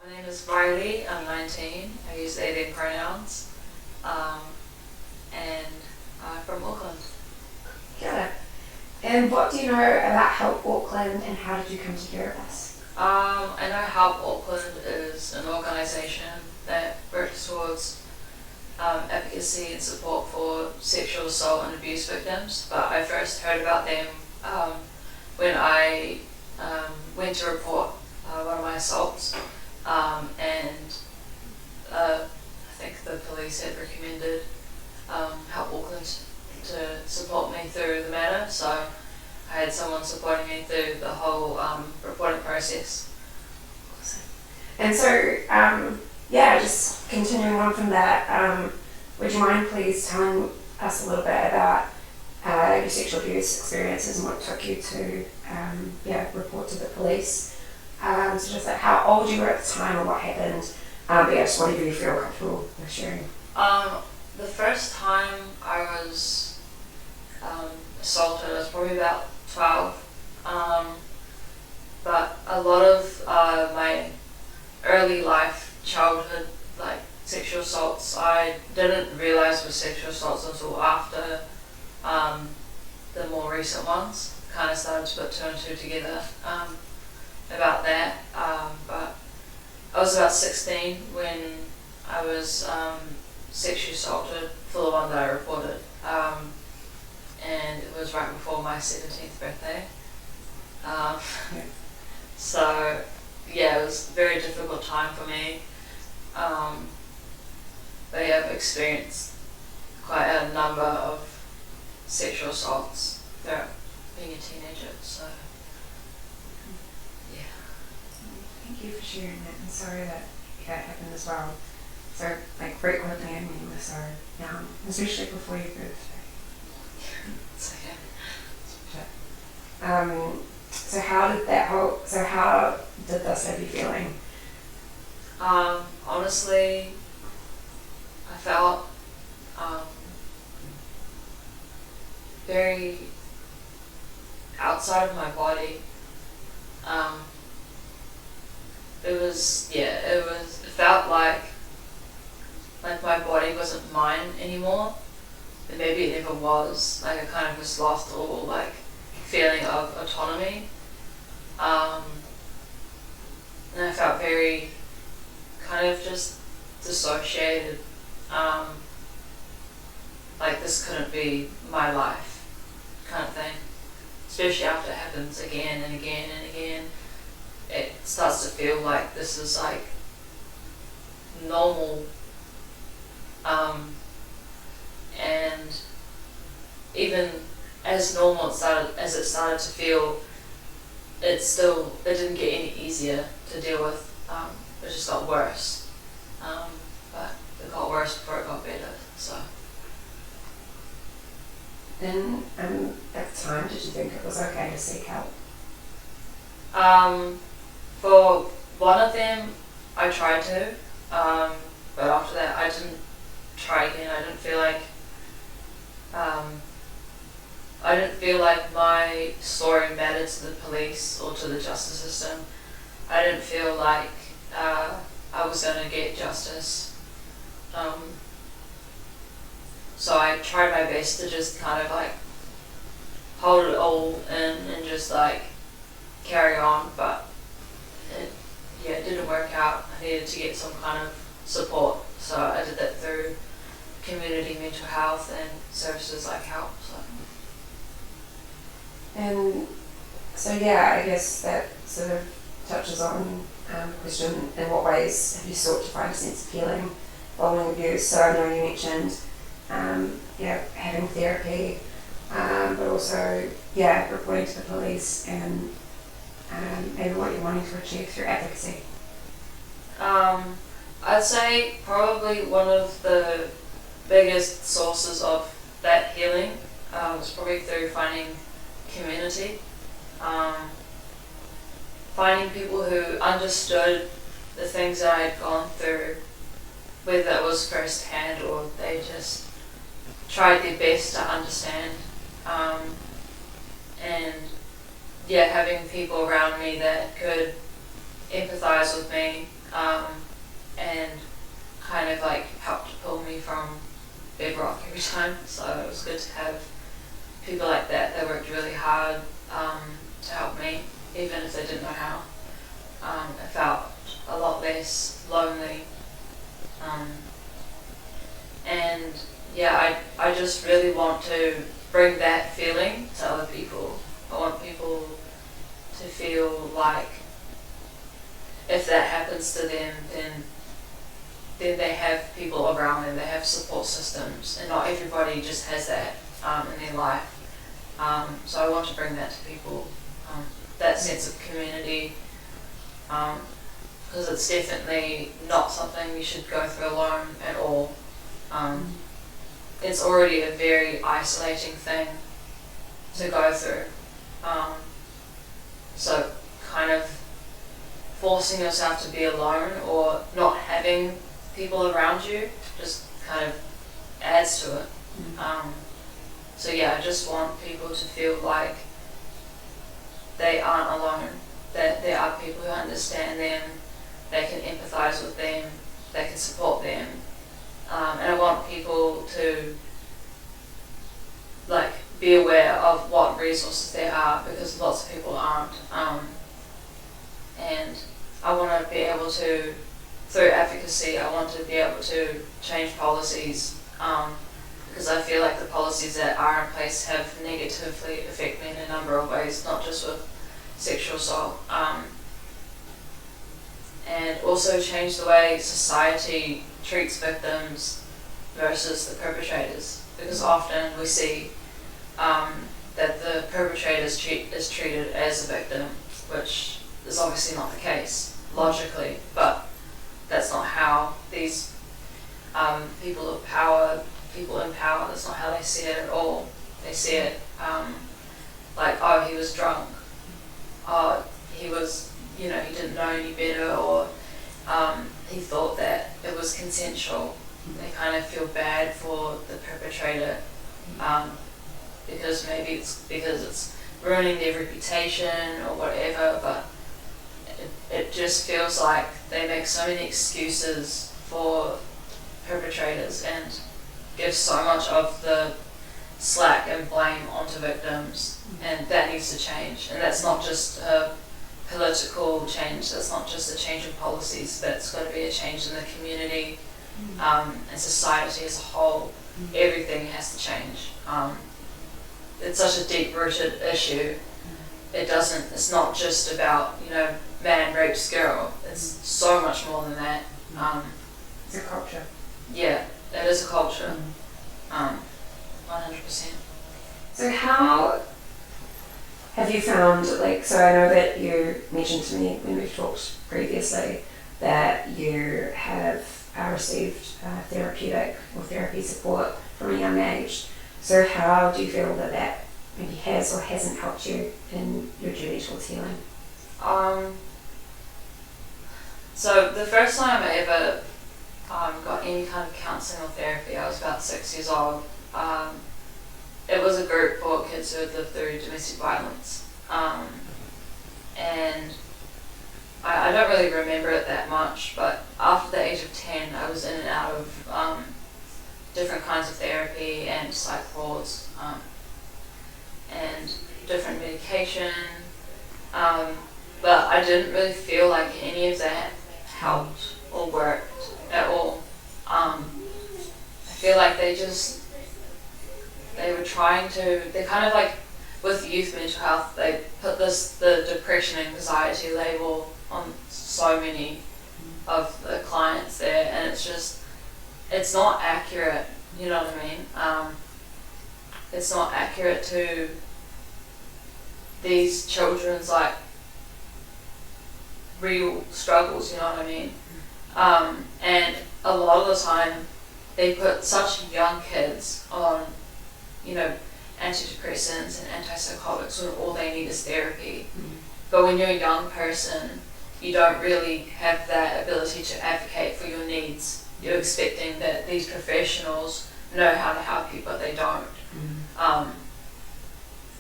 My name is Riley, I'm 19, I use they, them pronouns, and I'm from Auckland. Got it. And what do you know about Help Auckland and how did you come to hear of us? I know Help Auckland is an organisation that works towards advocacy and support for sexual assault and abuse victims, but I first heard about them when I went to report one of my assaults, and I think the police had recommended Help Auckland to support me through the matter, so I had someone supporting me through the whole reporting process. Awesome. And so, just continuing on from that, would you mind please telling us a little bit about your sexual abuse experiences and what took you to report to the police? So just like how old you were at the time and what happened, just whatever you feel comfortable with sharing. The first time I was assaulted, I was probably about 12, but a lot of my early life, childhood, like sexual assaults, I didn't realise were sexual assaults until after the more recent ones. Kind of started to put two and two together about that, but I was about 16 when I was sexually assaulted for the one that I reported, and it was right before my 17th birthday. So yeah, it was a very difficult time for me, but yeah, I've experienced quite a number of sexual assaults throughout being a teenager, so yeah. Thank you for sharing that, and sorry that happened as well. So, like, frequently, I mean, we're so young, especially before your birthday. It's okay. So how did this have you feeling? Honestly, I felt very outside of my body. It felt like my body wasn't mine anymore. And maybe it never was. Like I kind of just lost all like feeling of autonomy. And I felt very kind of just dissociated. Like this couldn't be my life kind of thing. Especially after it happens again and again and again. It starts to feel like this is like normal, and even as normal as it started to feel, it didn't get any easier to deal with. It just got worse, but it got worse before it got better. So. And at the time, did you think it was okay to seek help? For one of them, I tried to, but after that, I didn't try again. I didn't feel like my story mattered to the police or to the justice system. I didn't feel like I was going to get justice. So I tried my best to just kind of like hold it all in and just like carry on, but it didn't work out. I needed to get some kind of support, so I did that through community mental health and services like HELP. And so I guess that sort of touches on the question, in what ways have you sought to find a sense of healing following abuse? So I know you mentioned having therapy, but also reporting to the police and maybe what you're wanting to achieve through advocacy. I'd say probably one of the biggest sources of that healing was probably through finding community, finding people who understood the things that I'd gone through, whether it was firsthand or they just tried their best to understand, and having people around me that could empathize with me, and kind of like helped pull me from bedrock every time. So it was good to have people like that that worked really hard to help me, even if they didn't know how. I felt a lot less lonely. And yeah, I just really want to bring that feeling to other people. I want people to feel like if that happens to them, then they have people around them, they have support systems, and not everybody just has that in their life. So I want to bring that to people, that sense of community, because it's definitely not something you should go through alone at all. It's already a very isolating thing to go through. So kind of forcing yourself to be alone or not having people around you just kind of adds to it. So yeah, I just want people to feel like they aren't alone, that there are people who understand them, they can empathize with them, they can support them. And I want people to like be aware of what resources there are, because lots of people aren't. And I want to be able to, through advocacy, I want to be able to change policies, because I feel like the policies that are in place have negatively affected me in a number of ways, not just with sexual assault. And also change the way society treats victims versus the perpetrators, because often we see that the perpetrator is treated as a victim, which is obviously not the case logically, but that's not how these people in power, that's not how they see it at all. They see it like, oh, he was drunk, oh, he was, he didn't know any better, or he thought that it was consensual. They kind of feel bad for the perpetrator, because maybe it's ruining their reputation or whatever, but it just feels like they make so many excuses for perpetrators and give so much of the slack and blame onto victims, and that needs to change. And that's not just a political change, that's not just a change in policies, that's got to be a change in the community and society as a whole. Everything has to change. It's such a deep-rooted issue. It's not just about, man rapes girl. It's so much more than that. It's a culture. Yeah, it is a culture. 100%. So how have you found, so I know that you mentioned to me when we've talked previously that you have received therapeutic or therapy support from a young age. So how do you feel that maybe has or hasn't helped you in your journey towards healing? So the first time I ever got any kind of counselling or therapy, I was about 6 years old. It was a group for kids who had lived through domestic violence. And I don't really remember it that much, but after the age of 10, I was in and out of different kinds of therapy and psych wards, and different medication. But I didn't really feel like any of that helped or worked at all. I feel like they kind of like, with youth mental health, they put the depression and anxiety label on so many of the clients there, and it's not accurate, you know what I mean? It's not accurate to these children's real struggles, you know what I mean? And a lot of the time they put such young kids on, antidepressants and antipsychotics when all they need is therapy. But when you're a young person, you don't really have that ability to advocate for your needs. You're expecting that these professionals know how to help you, but they don't.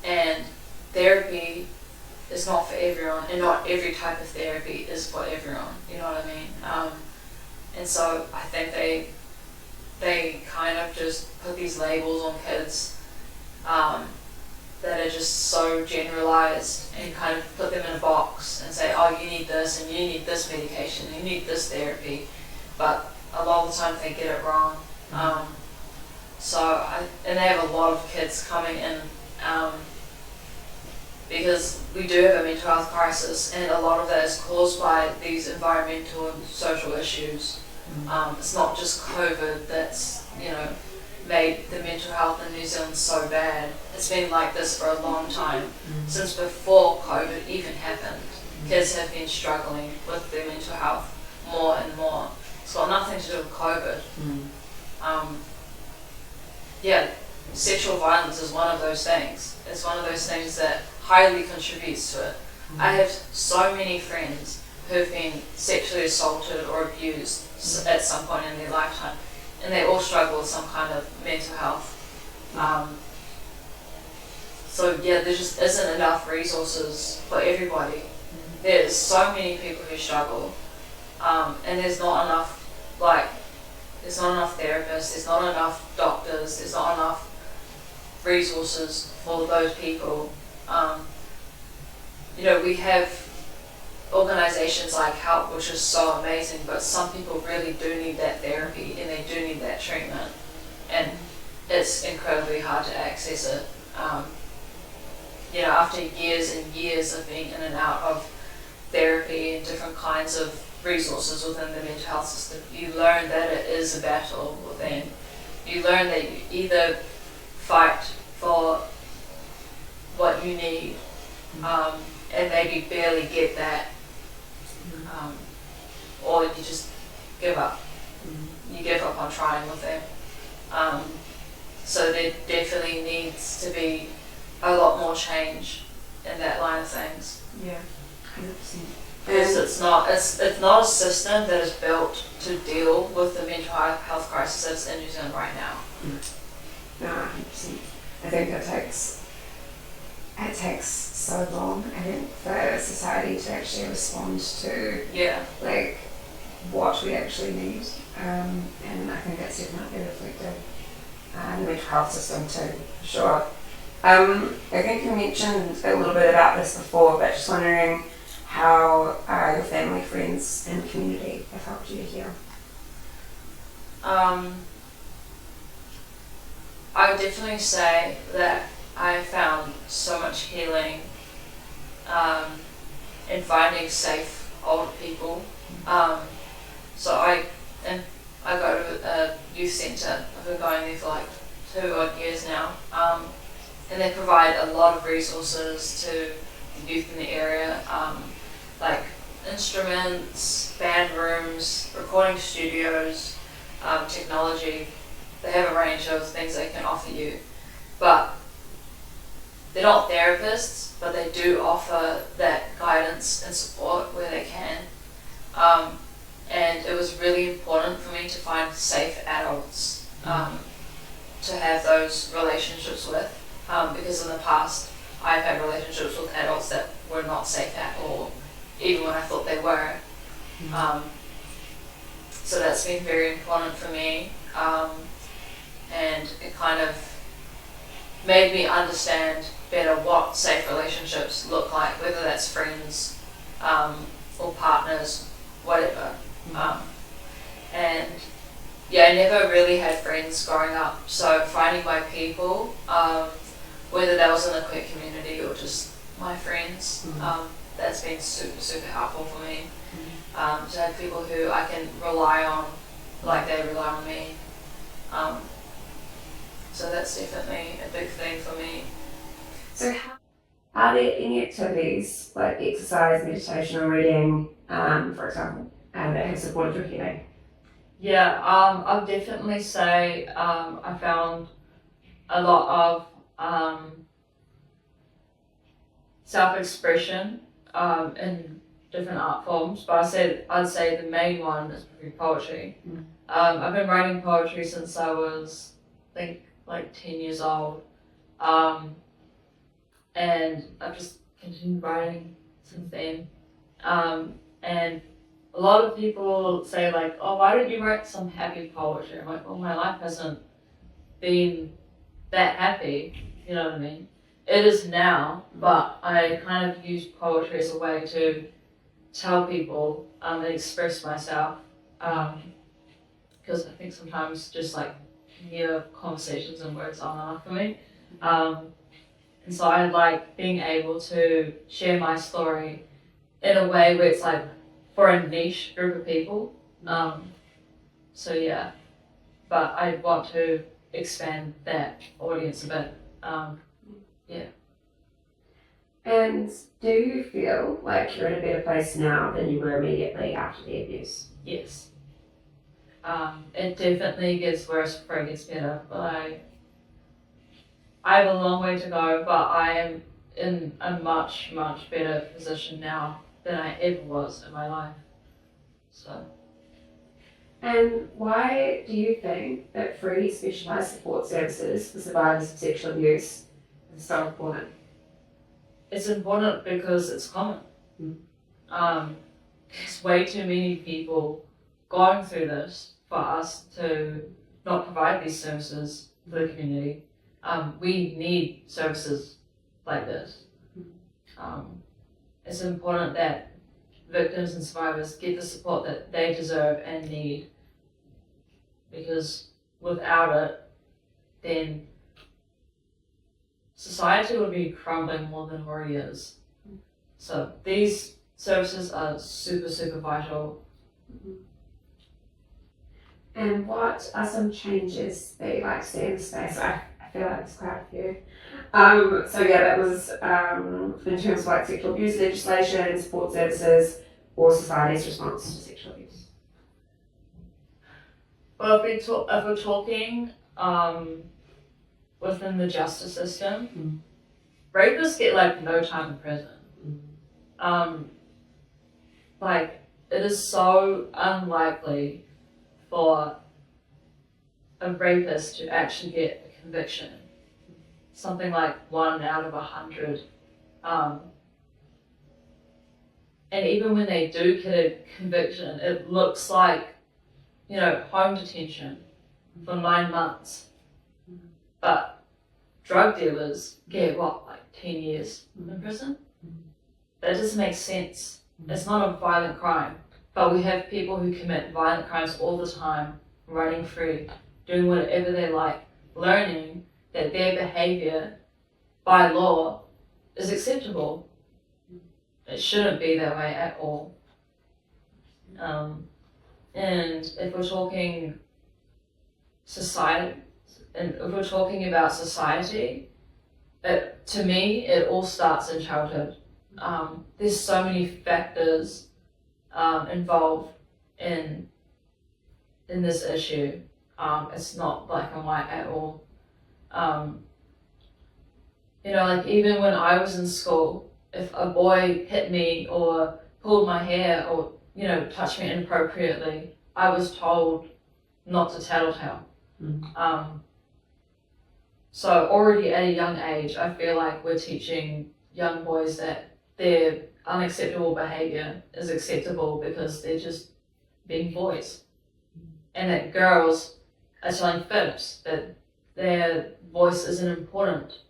And therapy is not for everyone, and not every type of therapy is for everyone. You know what I mean? And so I think they kind of just put these labels on kids that are just so generalized, and kind of put them in a box and say, oh, you need this, and you need this medication, and you need this therapy, but a lot of the time they get it wrong. And they have a lot of kids coming in because we do have a mental health crisis, and a lot of that is caused by these environmental and social issues. It's not just COVID that's, made the mental health in New Zealand so bad. It's been like this for a long time. Since before COVID even happened, kids have been struggling with their mental health more and more. It's got nothing to do with COVID. Sexual violence is one of those things. It's one of those things that highly contributes to it. I have so many friends who've been sexually assaulted or abused at some point in their lifetime, and they all struggle with some kind of mental health. There just isn't enough resources for everybody. There's so many people who struggle, and there's not enough therapists, there's not enough doctors, there's not enough resources for those people. We have organizations like HELP, which is so amazing, but some people really do need that therapy, and they do need that treatment, and it's incredibly hard to access it. After years and years of being in and out of therapy and different kinds of resources within the mental health system, you learn that it is a battle within. You learn that you either fight for what you need, and maybe barely get that, or you just give up. You give up on trying with them. So there definitely needs to be a lot more change in that line of things. Yeah, 100%. Because it's not a system that is built to deal with the mental health crisis that's in New Zealand right now. No, 100%. I think it takes so long, I think, for society to actually respond to what we actually need, and I think that's definitely reflected in the mental health system too, for sure. I think you mentioned a little bit about this before, but just wondering how your family, friends, and community have helped you heal. I would definitely say that I found so much healing in finding safe older people. So I go to a youth centre. I've been going there for like 2 odd years now, and they provide a lot of resources to the youth in the area, like instruments, band rooms, recording studios, technology. They have a range of things they can offer you, but they're not therapists, but they do offer that guidance and support where they can. And it was really important for me to find safe adults to have those relationships with, because in the past I've had relationships with adults that were not safe at all, even when I thought they were. So that's been very important for me, and it kind of made me understand better what safe relationships look like, whether that's friends or partners, whatever. I never really had friends growing up, so finding my people, whether that was in the queer community or just my friends, that's been super, super helpful for me. To have people who I can rely on like they rely on me. So that's definitely a big thing for me. So are there any activities like exercise, meditation, or reading, for example, that have supported your healing? Yeah, I'll definitely say I found a lot of self-expression in different art forms, but I'd say the main one is probably poetry. I've been writing poetry since I was, I think, like 10 years old, and I've just continued writing since then. And a lot of people say like, oh, why don't you write some happy poetry? I'm like, well, my life hasn't been that happy, you know what I mean? It is now, but I kind of use poetry as a way to tell people and express myself. Because I think sometimes just like mere conversations and words aren't enough for me. And so I like being able to share my story in a way where it's like for a niche group of people. So yeah, but I want to expand that audience a bit. And do you feel like you're in a better place now than you were immediately after the abuse? Yes. It definitely gets worse before it gets better, but I have a long way to go, but I am in a much, much better position now than I ever was in my life. So. And why do you think that free specialised support services for survivors of sexual abuse is so important? It's important because it's common. There's way too many people going through this for us to not provide these services for the community. We need services like this. It's important that victims and survivors get the support that they deserve and need, because without it, then society would be crumbling more than it already is. So these services are super, super vital. And what are some changes that you'd like to see in the space? I feel like there's quite a few. So yeah, that was in terms of like sexual abuse legislation, support services, or society's response to sexual abuse. Well, if we're talking within the justice system, rapists get like no time in prison. Like, it is so unlikely for a rapist to actually get a conviction. Something like 1 out of 100. And even when they do get a conviction, it looks like, home detention for 9 months. But drug dealers get like 10 years in prison? That doesn't make sense. It's not a violent crime, but we have people who commit violent crimes all the time, running free, doing whatever they like, learning that their behavior by law is acceptable. It shouldn't be that way at all. And if we're talking society, and if we're talking about society, to me, it all starts in childhood. There's so many factors involved in this issue. It's not black and white at all. Like even when I was in school, if a boy hit me or pulled my hair or touched me inappropriately, I was told not to tattletale. So already at a young age, I feel like we're teaching young boys that their unacceptable behavior is acceptable because they're just being boys. And that girls are telling fibs, that their voice isn't important,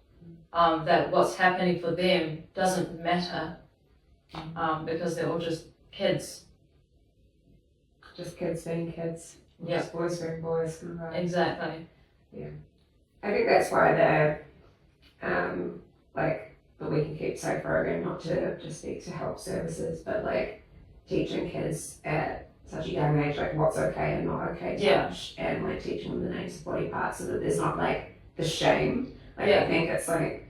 that what's happening for them doesn't matter, because they're all just kids. Just kids being kids. Yeah. Just boys being boys. Exactly. Yeah. I think that's why the We Can Keep Safe program, not to just speak to help services, but like teaching kids at such a young age, like what's okay and not okay to touch, and like teaching them the names of body parts so that there's not like the shame. Like I think it's like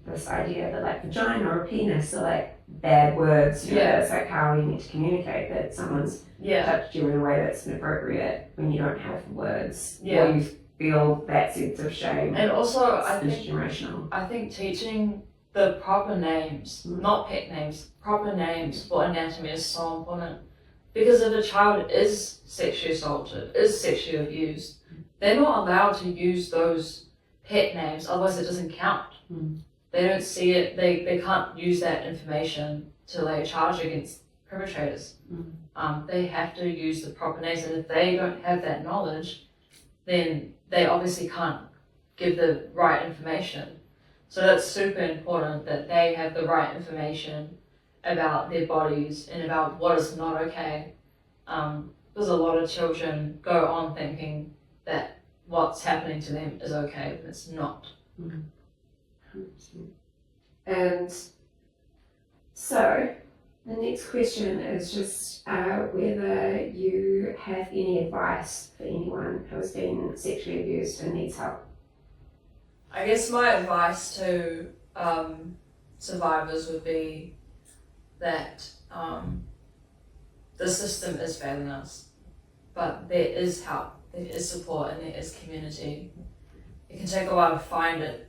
this idea that like vagina or a penis are like bad words. It's like how you need to communicate that someone's touched you in a way that's inappropriate when you don't have the words. Or you feel that sense of shame. And also, I think teaching the proper names, not pet names, proper names for anatomy is so important. Because if a child is sexually assaulted, is sexually abused, they're not allowed to use those pet names, otherwise it doesn't count. they don't see it, they can't use that information to lay a charge against perpetrators. They have to use the proper names, and if they don't have that knowledge, then they obviously can't give the right information. So that's super important that they have the right information about their bodies and about what is not okay. Because a lot of children go on thinking that what's happening to them is okay, and it's not. 100%. And so, the next question is just whether you have any advice for anyone who has been sexually abused and needs help. I guess my advice to survivors would be that the system is failing us, but there is help, there is support, and there is community. It can take a while to find it,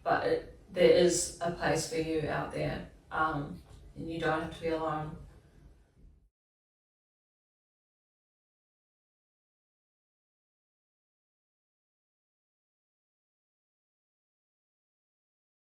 but there is a place for you out there, and you don't have to be alone.